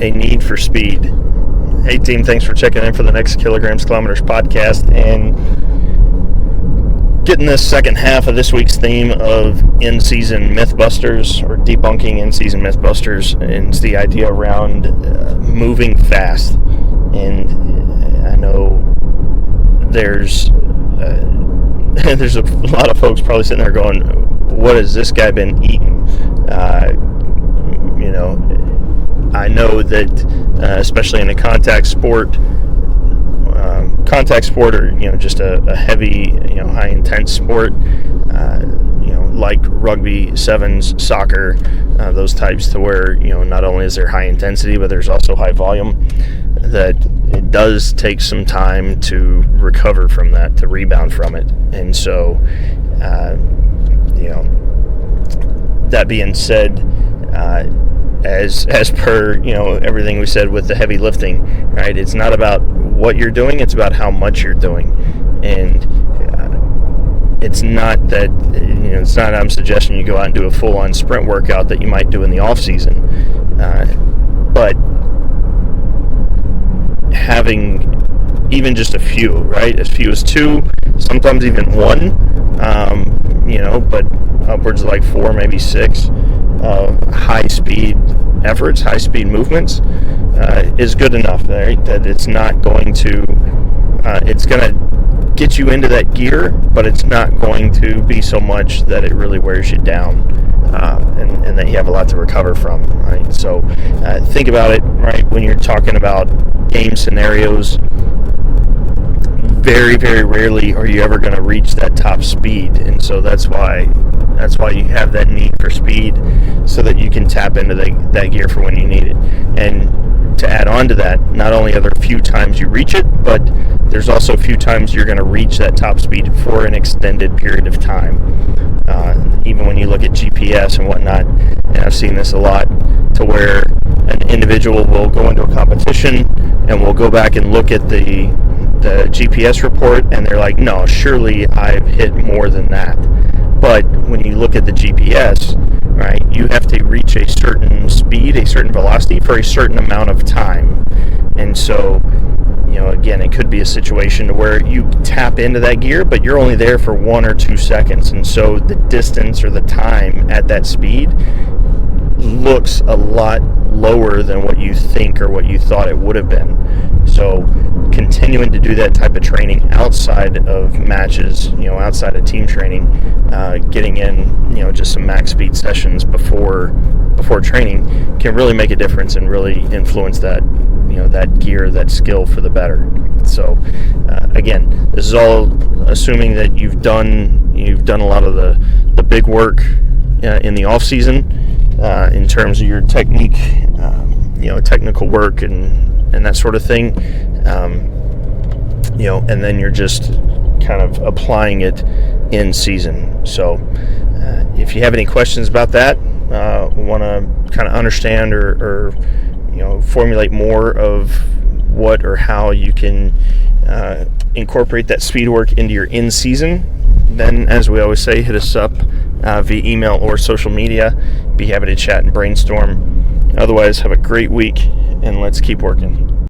a need for speed. Hey team, thanks for checking in for the Next Kilograms Kilometers podcast and getting this second half of this week's theme of in-season mythbusters, or debunking in-season mythbusters, and it's the idea around moving fast. And I know there's a lot of folks probably sitting there going, what has this guy been eating? I know that especially in a contact sport or just a heavy high intense sport, like rugby, sevens, soccer, those types, to where not only is there high intensity but there's also high volume, that it does take some time to recover from that, to rebound from it. And so that being said, as per everything we said with the heavy lifting, right? It's not about what you're doing; it's about how much you're doing. And it's not that it's not. I'm suggesting you go out and do a full-on sprint workout that you might do in the off season, but having even just a few, right? As few as 2, sometimes even 1, but upwards of like 4, maybe 6. High-speed efforts, high-speed movements is good enough, right? That it's not going to, it's going to get you into that gear, but it's not going to be so much that it really wears you down, and that you have a lot to recover from, right? So think about it, right? When you're talking about game scenarios, very, very rarely are you ever going to reach that top speed, and so that's why you have that need for speed, so that you can tap into that gear for when you need it. And to add on to that, not only are there a few times you reach it, but there's also a few times you're going to reach that top speed for an extended period of time. Even when you look at GPS and whatnot, and I've seen this a lot, to where an individual will go into a competition and will go back and look at the GPS report, and they're like, no, surely I've hit more than that. But when you look at the GPS, right, you have to reach a certain speed, a certain velocity for a certain amount of time. And so, again, it could be a situation where you tap into that gear, but you're only there for 1 or 2 seconds. And so the distance or the time at that speed looks a lot lower than what you think or what you thought it would have been. So continuing to do that type of training outside of matches, outside of team training, getting in, just some max speed sessions before training can really make a difference and really influence that, that gear, that skill for the better. So again, this is all assuming that you've done a lot of the big work in the off season, in terms of your technique, technical work and that sort of thing, and then you're just kind of applying it in season. So if you have any questions about that, want to kind of understand or formulate more of what or how you can incorporate that speed work into your in-season, then, as we always say, hit us up via email or social media. Be happy to chat and brainstorm. Otherwise, have a great week, and let's keep working.